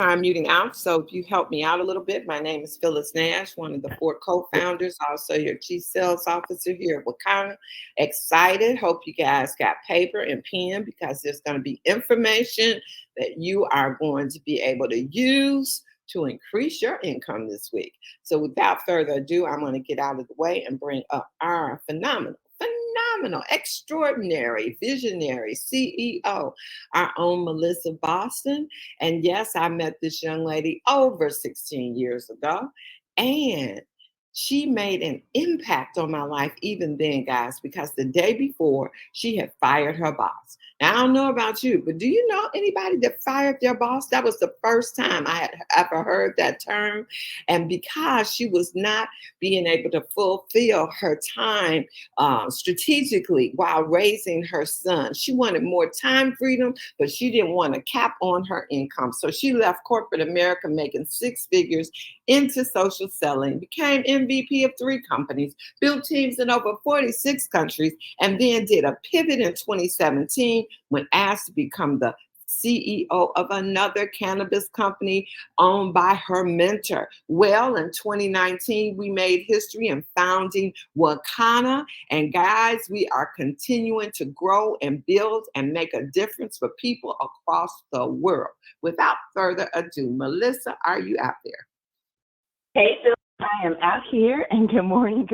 I'm muting out, so if you help me out a little bit, my name is Phyllis Nash, one of the 4 co-founders, also your Chief Sales Officer here at Wakanna. Excited. Hope you guys got paper and pen because there's going to be information that you are going to be able to use to increase your income this week. So without further ado, I'm going to get out of the way and bring up our phenomenal, extraordinary, visionary CEO, our own Melissa Boston. And yes, I met this young lady over 16 years ago. And she made an impact on my life even then, guys, because the day before she had fired her boss. Now, I don't know about you, but do you know anybody that fired their boss? That was the first time I had ever heard that term. And because she was not being able to fulfill her time strategically while raising her son, she wanted more time freedom, but she didn't want a cap on her income. So she left corporate America making 6 figures into social selling, became MVP of 3 companies, built teams in over 46 countries, and then did a pivot in 2017 when asked to become the CEO of another cannabis company owned by her mentor. Well, in 2019, we made history in founding Wakanna. And guys, we are continuing to grow and build and make a difference for people across the world. Without further ado, Melissa, are you out there? Hey, Phil, I am out here, and good morning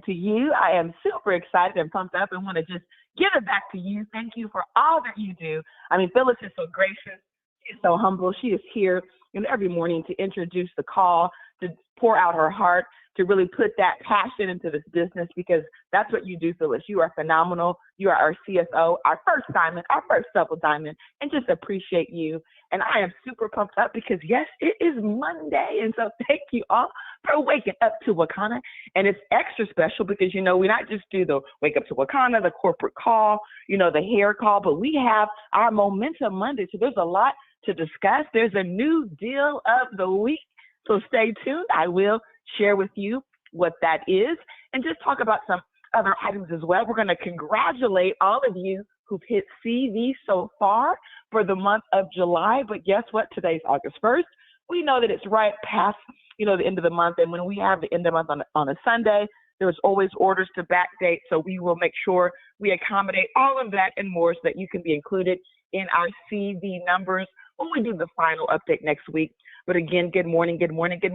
to you. I am super excited and pumped up and want to just give it back to you. Thank you for all that you do. I mean, Phyllis is so gracious. She is so humble. She is here every morning to introduce the call, to pour out her heart, to really put that passion into this business, because that's what you do, Phyllis. You are phenomenal. You are our CSO, our first diamond, our first double diamond, and just appreciate you. And I am super pumped up because, yes, it is Monday. And so thank you all for waking up to Wakanna. And it's extra special because, we not just do the wake up to Wakanna, the corporate call, the hair call, but we have our Momentum Monday. So there's a lot to discuss. There's a new deal of the week. So stay tuned. I will share with you what that is and just talk about some other items as well. We're going to congratulate all of you who've hit CV so far for the month of July. But guess what? Today's August 1st. We know that it's right past, the end of the month. And when we have the end of the month on a Sunday, there's always orders to backdate. So we will make sure we accommodate all of that and more so that you can be included in our CV numbers when we do the final update next week. But again, good morning, and welcome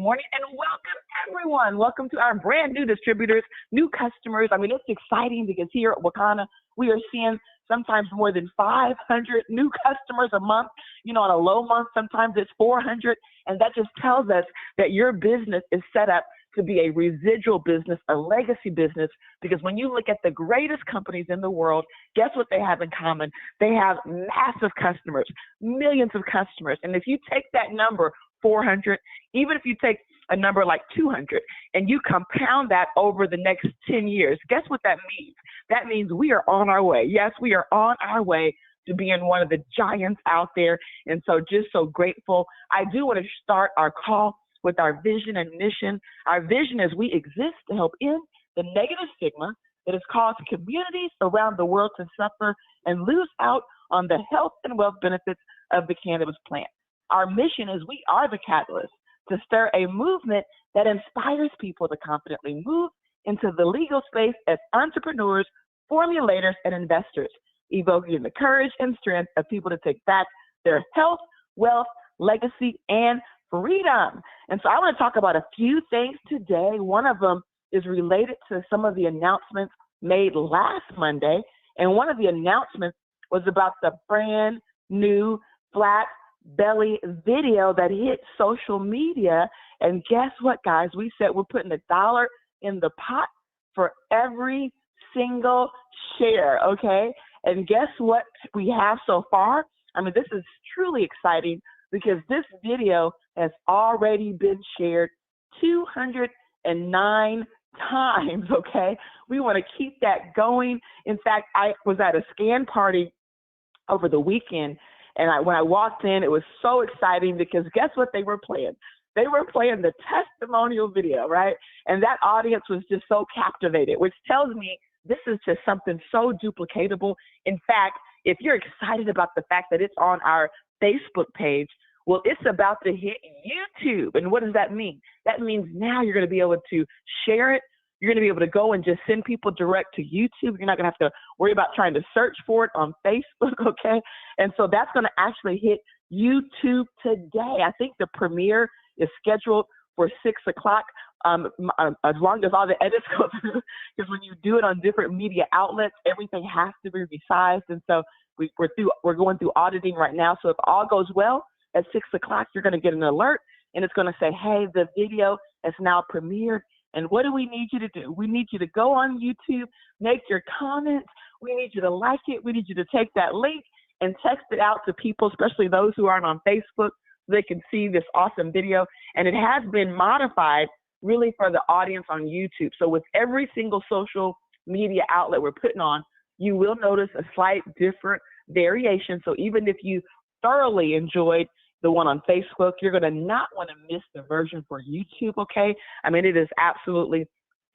everyone. Welcome to our brand new distributors, new customers. I mean, it's exciting because here at Wakanna, we are seeing sometimes more than 500 new customers a month. On a low month, sometimes it's 400. And that just tells us that your business is set up to be a residual business, a legacy business, because when you look at the greatest companies in the world, guess what they have in common? They have massive customers, millions of customers. And if you take that number, 400, even if you take a number like 200 and you compound that over the next 10 years, guess what that means? That means we are on our way. Yes, we are on our way to being one of the giants out there. And so just so grateful. I do want to start our call with our vision and mission. Our vision is we exist to help end the negative stigma that has caused communities around the world to suffer and lose out on the health and wealth benefits of the cannabis plant. Our mission is we are the catalyst to stir a movement that inspires people to confidently move into the legal space as entrepreneurs, formulators, and investors, evoking the courage and strength of people to take back their health, wealth, legacy, and freedom. And so I want to talk about a few things today. One of them is related to some of the announcements made last Monday. And one of the announcements was about the brand new flat belly video that hit social media. And guess what, guys? We said we're putting $1 in the pot for every single share, okay? And guess what we have so far? I mean, this is truly exciting because this video has already been shared 209 times, okay? We want to keep that going. In fact, I was at a scan party over the weekend, and when I walked in, it was so exciting because guess what they were playing? They were playing the testimonial video, right? And that audience was just so captivated, which tells me this is just something so duplicatable. In fact, if you're excited about the fact that it's on our Facebook page, Well, it's about to hit YouTube. And what does that mean? That means now you're going to be able to share it. You're going to be able to go and just send people direct to YouTube. You're not going to have to worry about trying to search for it on Facebook, okay? And so that's going to actually hit YouTube today. I think the premiere is scheduled for 6 o'clock, as long as all the edits go through, because when you do it on different media outlets, everything has to be resized. And so we're going through auditing right now. So if all goes well, at 6 o'clock, you're going to get an alert, and it's going to say, hey, the video is now premiered. And what do we need you to do? We need you to go on YouTube, make your comments. We need you to like it. We need you to take that link and text it out to people, especially those who aren't on Facebook, so they can see this awesome video. And it has been modified really for the audience on YouTube. So with every single social media outlet we're putting on, you will notice a slight different variation. So even if you thoroughly enjoyed the one on Facebook, you're going to not want to miss the version for YouTube, okay? I mean, it is absolutely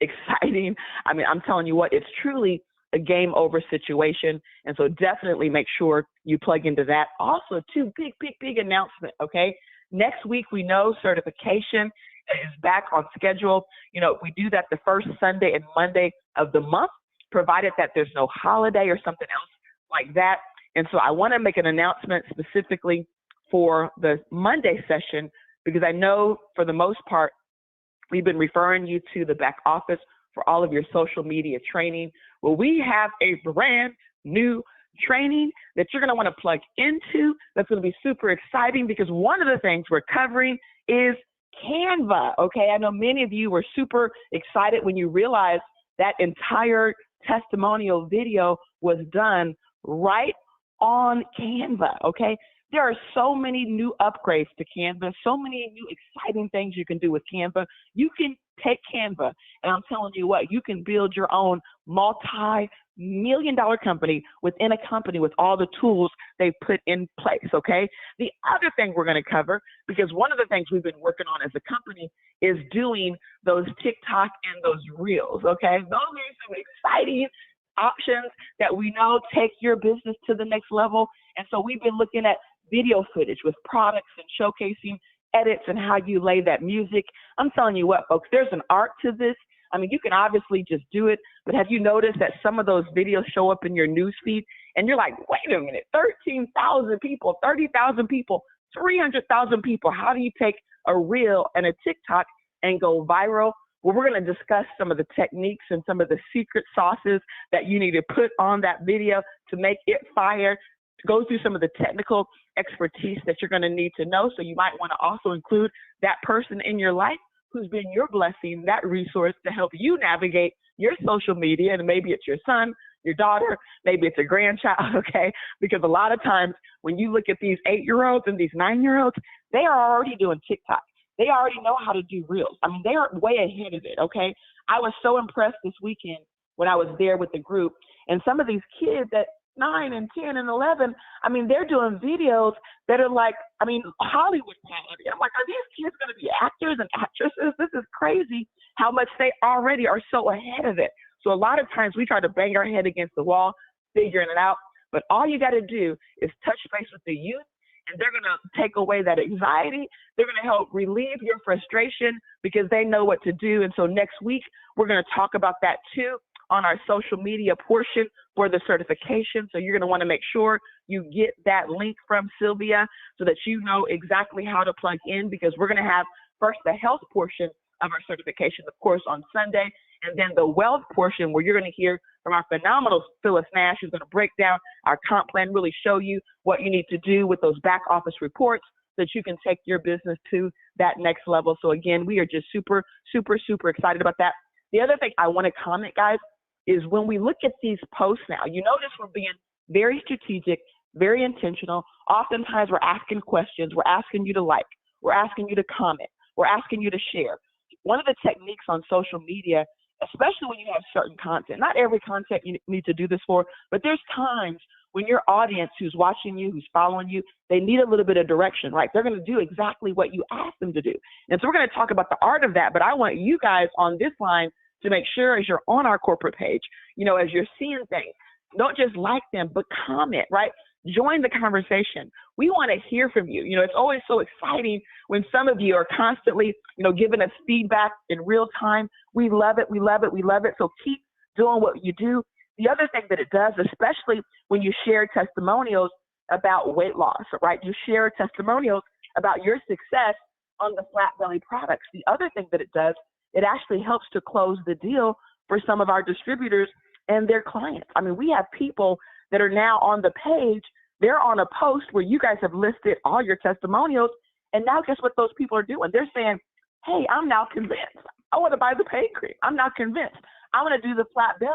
exciting. I mean, I'm telling you what, it's truly a game over situation. And so definitely make sure you plug into that. Also, two big announcement, okay? Next week, we know certification is back on schedule. You know, we do that the first Sunday and Monday of the month, provided that there's no holiday or something else like that. And so I want to make an announcement specifically for the Monday session, because I know for the most part, we've been referring you to the back office for all of your social media training. Well, we have a brand new training that you're going to want to plug into. That's going to be super exciting, because one of the things we're covering is Canva. Okay. I know many of you were super excited when you realized that entire testimonial video was done right on Canva. Okay. There are so many new upgrades to Canva, so many new exciting things you can do with Canva. You can take Canva, and I'm telling you what, you can build your own multi-million-dollar company within a company with all the tools they put in place, okay? The other thing we're going to cover, because one of the things we've been working on as a company is doing those TikTok and those Reels, okay? Those are some exciting options that we know take your business to the next level. And so we've been looking at video footage with products and showcasing edits and how you lay that music. I'm telling you what, folks, there's an art to this. I mean, you can obviously just do it, but have you noticed that some of those videos show up in your news feed and you're like, wait a minute, 13,000 people, 30,000 people, 300,000 people. How do you take a reel and a TikTok and go viral? Well, we're going to discuss some of the techniques and some of the secret sauces that you need to put on that video to make it fire, to go through some of the technical expertise that you're going to need to know. So you might want to also include that person in your life who's been your blessing, that resource to help you navigate your social media. And maybe it's your son, your daughter, maybe it's a grandchild, okay? Because a lot of times when you look at these 8-year-olds and these 9-year-olds, they are already doing TikTok. They already know how to do reels. I mean, they are way ahead of it, okay? I was so impressed this weekend when I was there with the group. And some of these kids at 9 and 10 and 11, I mean, they're doing videos that are like, I mean, Hollywood quality. I'm like, are these kids going to be actors and actresses? This is crazy how much they already are so ahead of it. So a lot of times we try to bang our head against the wall, figuring it out. But all you got to do is touch base with the youth, and they're going to take away that anxiety. They're going to help relieve your frustration because they know what to do. And so next week, we're going to talk about that too on our social media portion for the certification. So you're going to want to make sure you get that link from Sylvia so that you know exactly how to plug in, because we're going to have first the health portion of our certification, of course, on Sunday, and then the wealth portion where you're going to hear from our phenomenal Phyllis Nash, who's going to break down our comp plan, really show you what you need to do with those back office reports so that you can take your business to that next level. So again, we are just super excited about that. The other thing I want to comment, guys, is when we look at these posts now, you notice we're being very strategic, very intentional. Oftentimes we're asking questions. We're asking you to like. We're asking you to comment. We're asking you to share. One of the techniques on social media, especially when you have certain content, not every content you need to do this for, but there's times when your audience who's watching you, who's following you, they need a little bit of direction, right? They're going to do exactly what you ask them to do. And so we're going to talk about the art of that, but I want you guys on this line to make sure as you're on our corporate page, you know, as you're seeing things, don't just like them, but comment, right? join the conversation. We want to hear from you. It's always so exciting when some of you are constantly, giving us feedback in real time. We love it. We love it. We love it. So keep doing what you do. The other thing that it does, especially when you share testimonials about weight loss, right? You share testimonials about your success on the flat belly products. The other thing that it does, it actually helps to close the deal for some of our distributors and their clients. I mean, we have people that are now on the page. They're on a post where you guys have listed all your testimonials. And now guess what those people are doing? They're saying, hey, I'm now convinced. I want to buy the pain cream. I'm now convinced. I want to do the flat belly.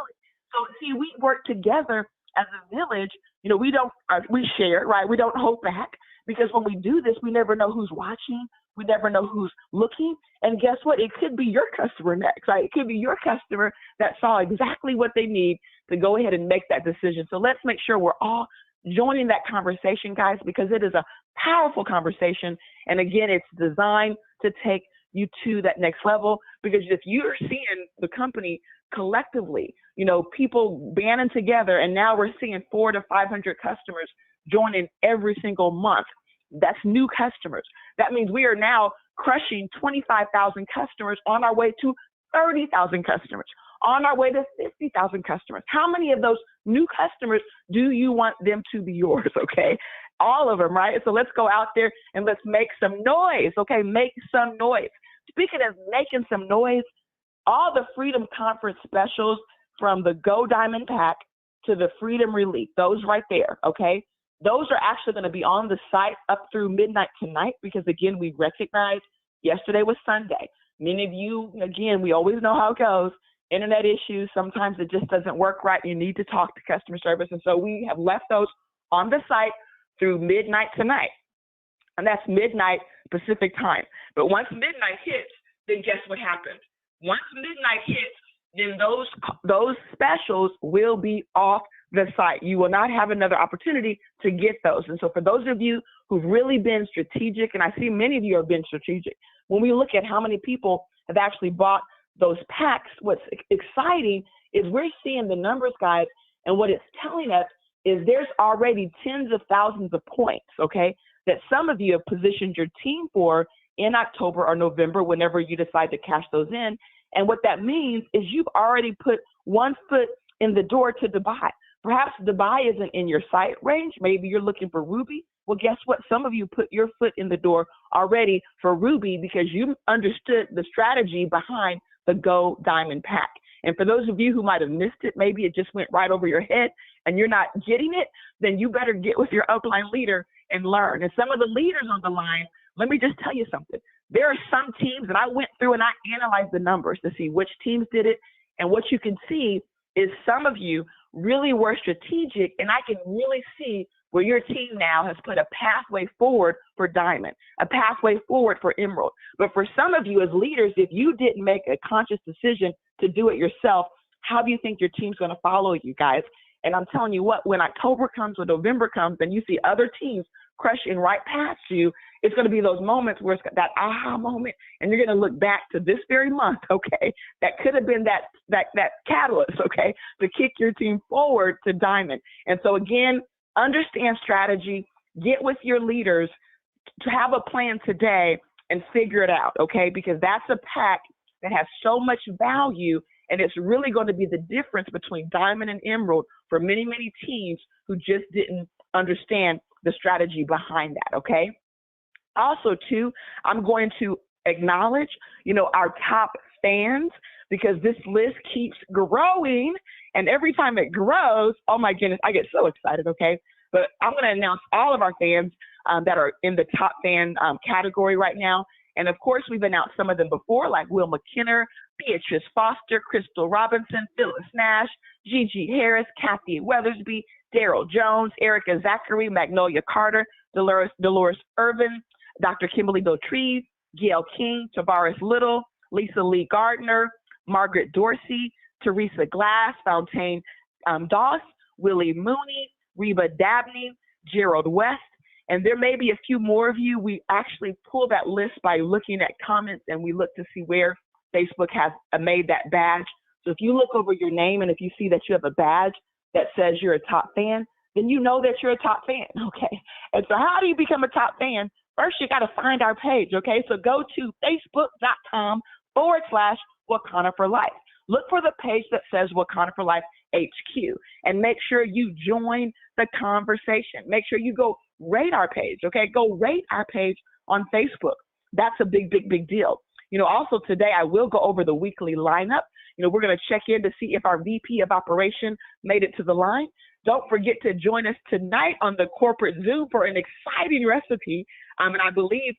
So see, we work together as a village. We share, right? We don't hold back, because when we do this, we never know who's watching. We never know who's looking. And guess what? It could be your customer next, right? It could be your customer that saw exactly what they need to go ahead and make that decision. So let's make sure we're all joining that conversation, guys, because it is a powerful conversation. And again, it's designed to take you to that next level, because if you're seeing the company collectively, people banding together, and now we're seeing 400 to 500 customers joining every single month. That's new customers. That means we are now crushing 25,000 customers on our way to 30,000 customers, on our way to 50,000 customers. How many of those new customers do you want them to be yours? Okay. All of them, right? So let's go out there and let's make some noise. Okay. Make some noise. Speaking of making some noise, all the Freedom Conference specials, from the Go Diamond Pack to the Freedom Relief, those right there. Okay. Those are actually going to be on the site up through midnight tonight, because again, we recognize yesterday was Sunday. Many of you, again, we always know how it goes. Internet issues, sometimes it just doesn't work right. You need to talk to customer service. And so we have left those on the site through midnight tonight. And that's midnight Pacific time. But once midnight hits, then guess what happens? Once midnight hits, then those specials will be off the site. You will not have another opportunity to get those. And so for those of you who've really been strategic, and I see many of you have been strategic, when we look at how many people have actually bought those packs, what's exciting is we're seeing the numbers, guys, and what it's telling us is there's already tens of thousands of points, okay, that some of you have positioned your team for in October or November, whenever you decide to cash those in. And what that means is you've already put one foot in the door to Dubai. Perhaps Dubai isn't in your sight range. Maybe you're looking for Ruby. Well, guess what? Some of you put your foot in the door already for Ruby, because you understood the strategy behind the Go Diamond Pack. And for those of you who might have missed it, maybe it just went right over your head and you're not getting it, then you better get with your upline leader and learn. And some of the leaders on the line, let me just tell you something. There are some teams that I went through and I analyzed the numbers to see which teams did it. And what you can see is some of you really were strategic, and I can really see where your team now has put a pathway forward for Diamond, a pathway forward for Emerald. But for some of you as leaders, if you didn't make a conscious decision to do it yourself, how do you think your team's going to follow you guys? And I'm telling you what, when October comes, when November comes, and you see other teams crushing right past you, it's going to be those moments where it's that aha moment, and you're going to look back to this very month, okay, that could have been that catalyst, okay, to kick your team forward to Diamond. And so again, understand strategy, get with your leaders to have a plan today and figure it out, okay, because that's a pack that has so much value, and it's really going to be the difference between Diamond and Emerald for many, many teams who just didn't understand the strategy behind that, okay? Also, too, I'm going to acknowledge, our top fans, because this list keeps growing, and every time it grows, oh my goodness, I get so excited, okay? But I'm going to announce all of our fans that are in the top fan category right now. And of course, we've announced some of them before, like Will McKinner, Beatrice Foster, Crystal Robinson, Phyllis Nash, Gigi Harris, Kathy Weathersby, Daryl Jones, Erica Zachary, Magnolia Carter, Dolores Irvin, Dr. Kimberly Dautrieve, Gail King, Tavares Little, Lisa Lee Gardner, Margaret Dorsey, Teresa Glass, Fontaine Doss, Willie Mooney, Reba Dabney, Gerald West, and there may be a few more of you. We actually pull that list by looking at comments, and we look to see where Facebook has made that badge. So if you look over your name and if you see that you have a badge that says you're a top fan, then you know that you're a top fan, okay? And so how do you become a top fan? First, you got to find our page, okay? So go to facebook.com/Wakanna for Life. Look for the page that says Wakanna for Life HQ and make sure you join the conversation. Make sure you go rate our page, okay? Go rate our page on Facebook. That's a big, big, big deal. Also today I will go over the weekly lineup. We're going to check in to see if our VP of Operation made it to the line. Don't forget to join us tonight on the corporate Zoom for an exciting recipe. And I believe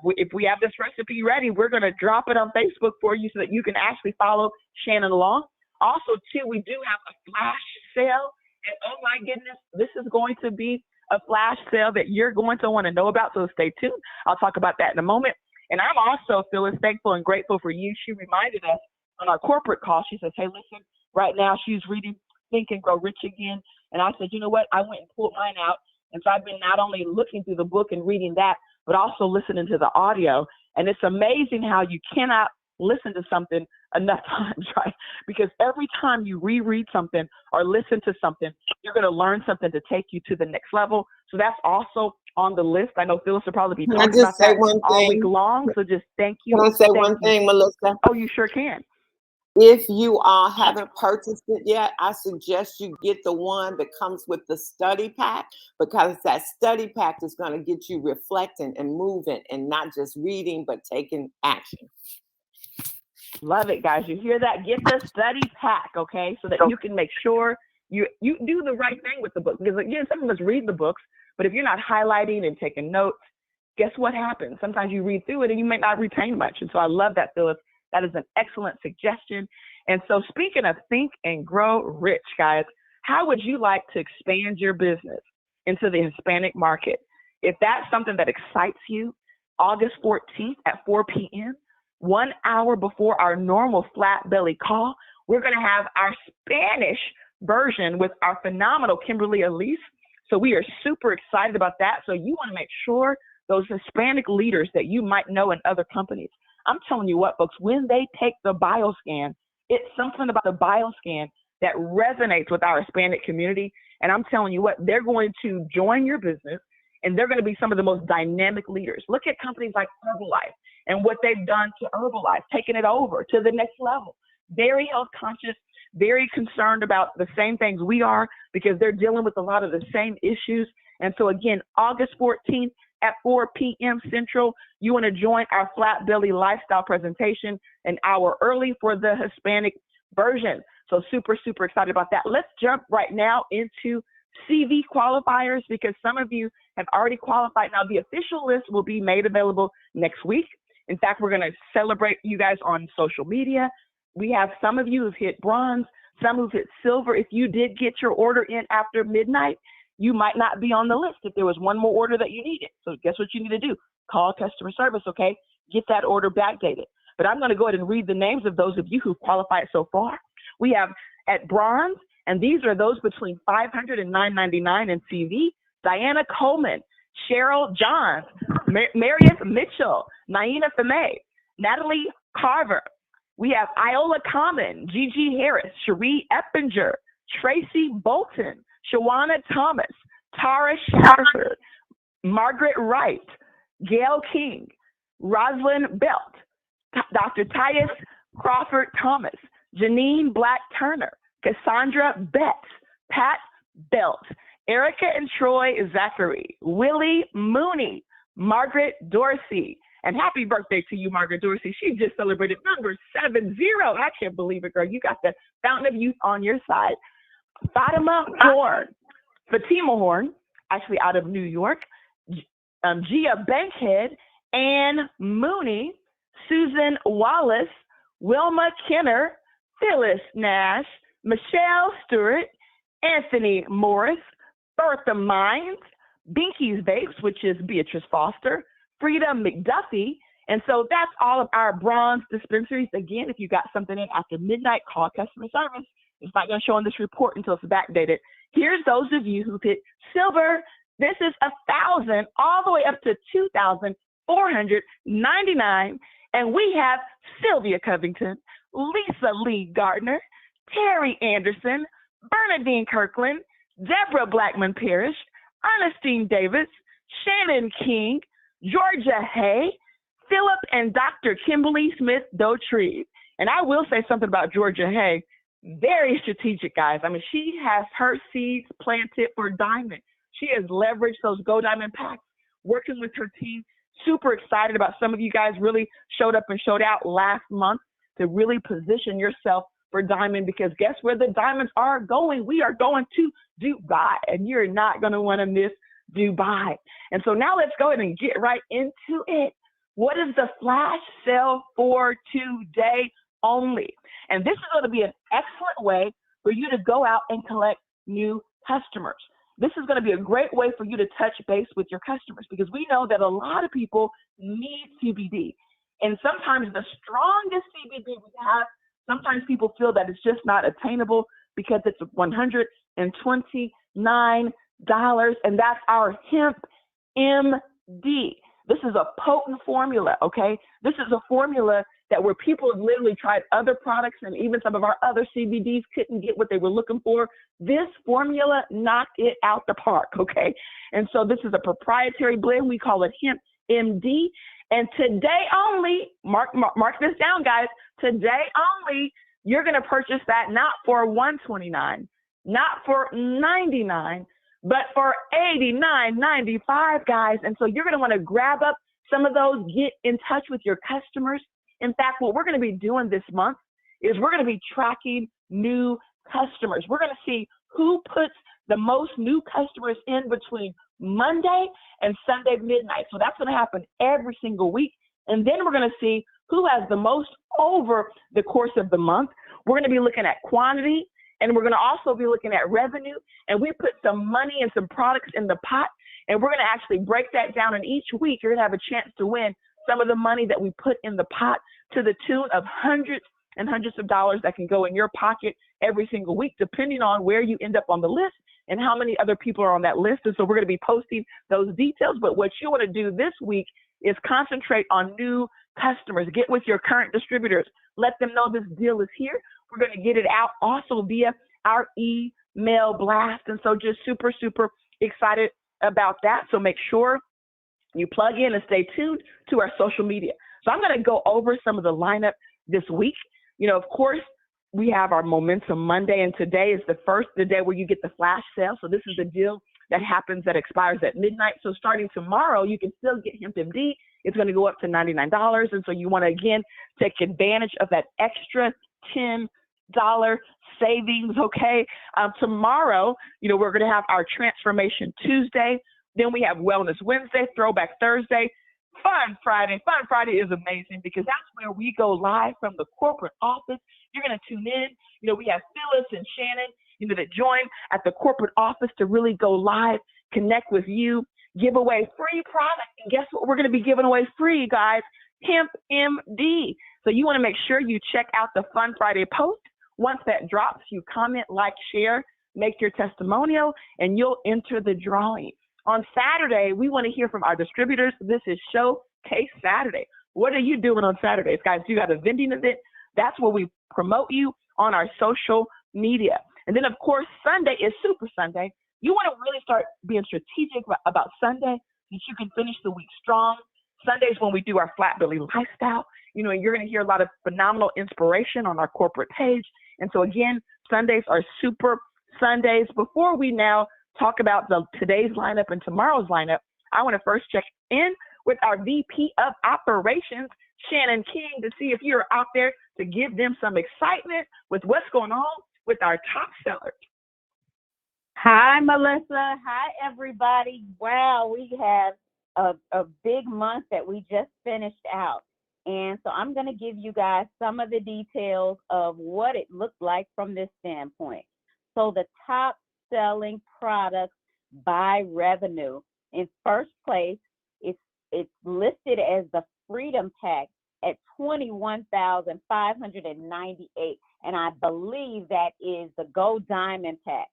if we have this recipe ready, we're going to drop it on Facebook for you so that you can actually follow Shannon along. Also, too, we do have a flash sale. And oh my goodness, this is going to be a flash sale that you're going to want to know about. So stay tuned. I'll talk about that in a moment. And I'm also, Phyllis, thankful and grateful for you. She reminded us on our corporate call. She says, hey, listen, right now she's reading Think and Grow Rich again. And I said, you know what? I went and pulled mine out. And so I've been not only looking through the book and reading that, but also listening to the audio. And it's amazing how you cannot listen to something enough times, right? Because every time you reread something or listen to something, you're going to learn something to take you to the next level. So that's also on the list. I know Phyllis will probably be talking about that all week long. So just thank you. Can I say one thing, Melissa? Oh, you sure can. If you haven't purchased it yet, I suggest you get the one that comes with the study pack, because that study pack is going to get you reflecting and moving and not just reading, but taking action. Love it, guys. You hear that? Get the study pack, okay, so that you can make sure you do the right thing with the book. Because, again, some of us read the books, but if you're not highlighting and taking notes, guess what happens? Sometimes you read through it and you may not retain much. And so I love that, Phyllis. That is an excellent suggestion. And so speaking of Think and Grow Rich, guys, how would you like to expand your business into the Hispanic market? If that's something that excites you, August 14th at 4 p.m., 1 hour before our normal flat belly call, we're going to have our Spanish version with our phenomenal Kimberly Elise. So we are super excited about that. So you want to make sure those Hispanic leaders that you might know in other companies, I'm telling you what, folks, when they take the bioscan, it's something about the bioscan that resonates with our Hispanic community. And I'm telling you what, they're going to join your business and they're going to be some of the most dynamic leaders. Look at companies like Herbalife and what they've done to Herbalife, taking it over to the next level. Very health conscious, very concerned about the same things we are because they're dealing with a lot of the same issues. And so again, August 14th at 4 p.m. Central, you want to join our Flat Belly Lifestyle presentation an hour early for the Hispanic version. So super, super excited about that. Let's jump right now into CV qualifiers because some of you have already qualified. Now, the official list will be made available next week. In fact, we're going to celebrate you guys on social media. We have some of you who've hit bronze, some who've hit silver. If you did get your order in after midnight, you might not be on the list if there was one more order that you needed. So guess what you need to do? Call customer service, okay? Get that order backdated. But I'm going to go ahead and read the names of those of you who've qualified so far. We have at bronze, and these are those between $500 and $999 in CV, Diana Coleman, Cheryl Johns, Meredith Mitchell, Naina Femay, Natalie Carver. We have Iola Common, Gigi Harris, Cherie Eppinger, Tracy Bolton, Shawana Thomas, Tara Shatterford, Margaret Wright, Gail King, Rosalind Belt, Dr. Tyus Crawford Thomas, Janine Black Turner, Cassandra Betts, Pat Belt, Erica and Troy Zachary, Willie Mooney, Margaret Dorsey, and happy birthday to you, Margaret Dorsey. She just celebrated number 70. I can't believe it, girl. You got the Fountain of Youth on your side. Fatima Horn, actually out of New York, Gia Bankhead, Ann Mooney, Susan Wallace, Wilma Kenner, Phyllis Nash, Michelle Stewart, Anthony Morris, Bertha Mines, Binky's Vapes, which is Beatrice Foster, Frida McDuffie. And so that's all of our bronze dispensaries. Again, if you got something in after midnight, call customer service. It's not going to show on this report until it's backdated. Here's those of you who hit silver. This is 1,000 all the way up to 2,499. And we have Sylvia Covington, Lisa Lee Gardner, Terry Anderson, Bernadine Kirkland, Deborah Blackman Parrish, Ernestine Davis, Shannon King, Georgia Hay, Philip and Dr. Kimberly Smith Dotrieve. And I will say something about Georgia Hay. Very strategic, guys. I mean, she has her seeds planted for diamond. She has leveraged those Go Diamond packs, working with her team. Super excited about some of you guys really showed up and showed out last month to really position yourself for diamond, because guess where the diamonds are going? We are going to Dubai, and you're not going to want to miss Dubai. And so now let's go ahead and get right into it. What is the flash sale for today only? And this is going to be an excellent way for you to go out and collect new customers. This is going to be a great way for you to touch base with your customers, because we know that a lot of people need CBD. And sometimes the strongest CBD we have, sometimes people feel that it's just not attainable because it's $129, and that's our hemp MD. This is a potent formula, okay? This is a formula that where people have literally tried other products, and even some of our other CBDs couldn't get what they were looking for. This formula knocked it out the park, okay? And so this is a proprietary blend. We call it Hemp MD. And today only, mark this down, guys. Today only, you're going to purchase that not for $129, not for $99, but for $89.95, guys. And so you're going to want to grab up some of those, get in touch with your customers. In fact, what we're going to be doing this month is we're going to be tracking new customers. We're going to see who puts the most new customers in between Monday and Sunday midnight. So that's going to happen every single week. And then we're going to see who has the most over the course of the month. We're going to be looking at quantity, and we're going to also be looking at revenue. And we put some money and some products in the pot, and we're going to actually break that down. And each week, you're going to have a chance to win some of the money that we put in the pot, to the tune of hundreds and hundreds of dollars that can go in your pocket every single week, depending on where you end up on the list and how many other people are on that list. And so we're going to be posting those details. But what you want to do this week is concentrate on new customers. Get with your current distributors. Let them know this deal is here. We're going to get it out also via our email blast. And so just super, super excited about that. So make sure you plug in and stay tuned to our social media. So I'm going to go over some of the lineup this week. You know, of course, we have our Momentum Monday, and today is the day where you get the flash sale. So this is a deal that happens that expires at midnight. So starting tomorrow, you can still get Hemp MD. It's going to go up to $99. And so you want to, again, take advantage of that extra $10 savings, okay? Tomorrow, you know, we're going to have our Transformation Tuesday. Then we have Wellness Wednesday, Throwback Thursday, Fun Friday. Fun Friday is amazing because that's where we go live from the corporate office. You're going to tune in. You know, we have Phyllis and Shannon, you know, that join at the corporate office to really go live, connect with you, give away free product. And guess what? We're going to be giving away free, guys, Hemp MD. So you want to make sure you check out the Fun Friday post. Once that drops, you comment, like, share, make your testimonial, and you'll enter the drawing. On Saturday, we want to hear from our distributors. This is Showcase Saturday. What are you doing on Saturdays, guys? You got a vending event. That's where we promote you on our social media. And then, of course, Sunday is Super Sunday. You want to really start being strategic about Sunday so that you can finish the week strong. Sundays when we do our Flat Belly Lifestyle. You know, you're going to hear a lot of phenomenal inspiration on our corporate page. And so, again, Sundays are Super Sundays. Before we now talk about today's lineup and tomorrow's lineup, I want to first check in with our VP of Operations, Shannon King, to see if you're out there to give them some excitement with what's going on with our top sellers. Hi, Melissa. Hi, everybody. Wow, we have a big month that we just finished out. And so I'm going to give you guys some of the details of what it looked like from this standpoint. So the top selling products by revenue. In first place, it's listed as the Freedom Pack at $21,598, and I believe that is the Go Diamond Pack.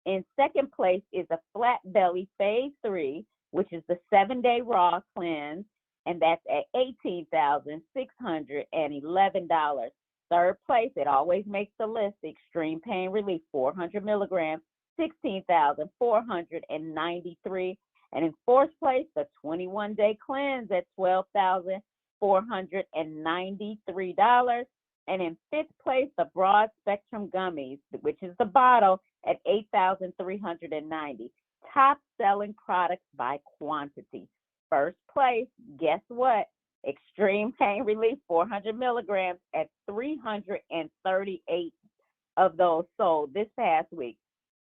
In second place is a Flat Belly Phase 3, which is the 7-day raw cleanse, and that's at $18,611. Third place, it always makes the list, Extreme Pain Relief, 400 milligrams, $16,493. And in fourth place, the 21-day cleanse at $12,493. And in fifth place, the broad spectrum gummies, which is the bottle, at $8,390. Top selling products by quantity. First place, guess what? Extreme Pain Relief 400 milligrams at 338 of those sold this past week.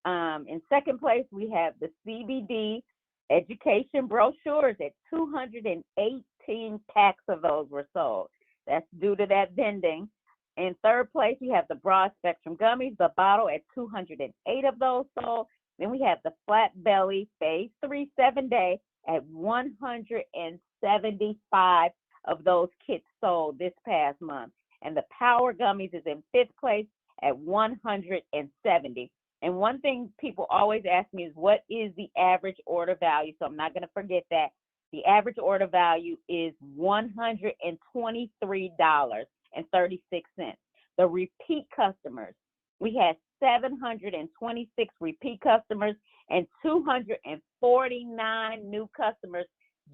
In second place, we have the CBD education brochures at 218 packs of those were sold. That's due to that vending. In third place, we have the broad spectrum gummies, the bottle at 208 of those sold. Then we have the Flat Belly Phase 3 7-day at 175 of those kits sold this past month. And the Power Gummies is in fifth place at 170. And one thing people always ask me is, what is the average order value? So I'm not going to forget that. The average order value is $123.36. The repeat customers, we had 726 repeat customers and 249 new customers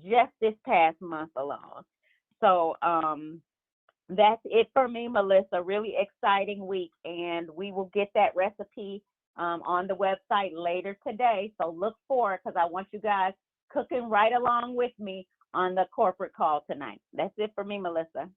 just this past month alone. So that's it for me, Melissa. Really exciting week, and we will get that recipe on the website later today. So look for it, because I want you guys cooking right along with me on the corporate call tonight. That's it for me, Melissa.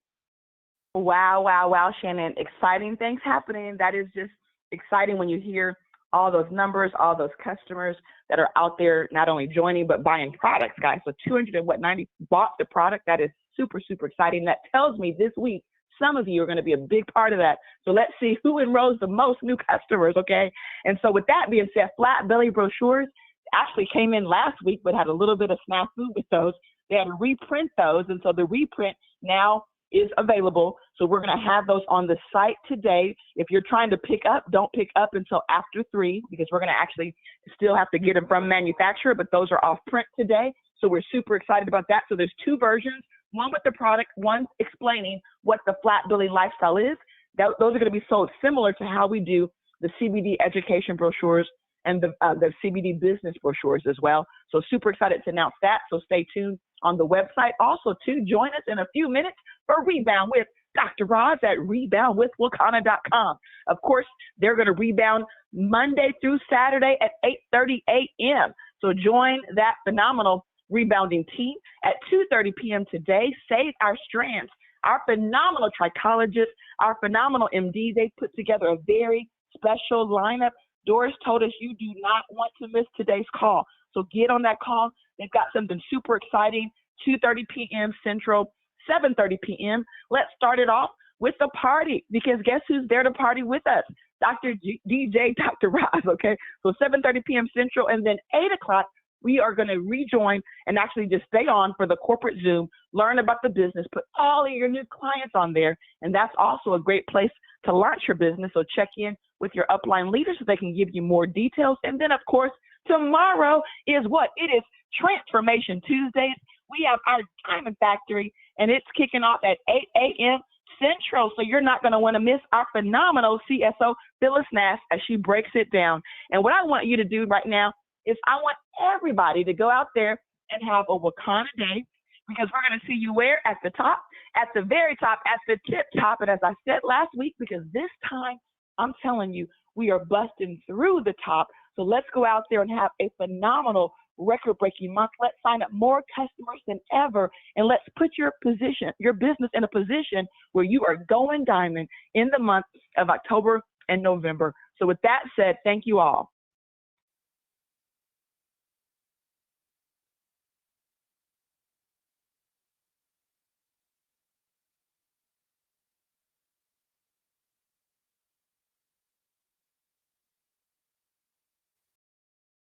Wow, Shannon. Exciting things happening. That is just exciting when you hear all those numbers, all those customers that are out there not only joining but buying products, guys. So 290 bought the product. That is super, super exciting. That tells me this week some of you are going to be a big part of that. So let's see who enrolls the most new customers, okay? And so with that being said, Flat Belly brochures actually came in last week but had a little bit of snafu with those. They had to reprint those, and so the reprint now is available. So we're going to have those on the site today. If you're trying to pick up, don't pick up until after 3, because we're going to actually still have to get them from manufacturer, but those are off print today. So we're super excited about that. So there's 2 versions, one with the product, one explaining what the Flat Belly lifestyle is. Those are going to be sold similar to how we do the CBD education brochures and the CBD business brochures as well. So super excited to announce that. So stay tuned on the website. Also, to join us in a few minutes for Rebound with Dr. Roz at reboundwithwakanna.com. Of course, they're going to rebound Monday through Saturday at 8:30 a.m. So join that phenomenal rebounding team at 2:30 p.m. today. Save our strands. Our phenomenal trichologists, our phenomenal MD, they put together a very special lineup. Doris told us you do not want to miss today's call. So get on that call. They've got something super exciting, 2:30 p.m. Central, 7:30 p.m. Let's start it off with the party, because guess who's there to party with us? DJ Dr. Roz, okay? So 7:30 p.m. Central, and then 8 o'clock, we are going to rejoin and actually just stay on for the corporate Zoom, learn about the business, put all of your new clients on there, and that's also a great place to launch your business. So check in with your upline leaders so they can give you more details. And then, of course, tomorrow is what? It is Transformation Tuesdays. We have our Diamond Factory, and it's kicking off at 8 a.m. Central. So you're not going to want to miss our phenomenal CSO, Phyllis Nash, as she breaks it down. And what I want you to do right now is I want everybody to go out there and have a Wakanna day, because we're going to see you where? At the top, at the very top, at the tip top. And as I said last week, because this time, I'm telling you, we are busting through the top. So let's go out there and have a phenomenal record-breaking month. Let's sign up more customers than ever, and let's put your business in a position where you are going diamond in the month of October and November. So with that said, thank you all.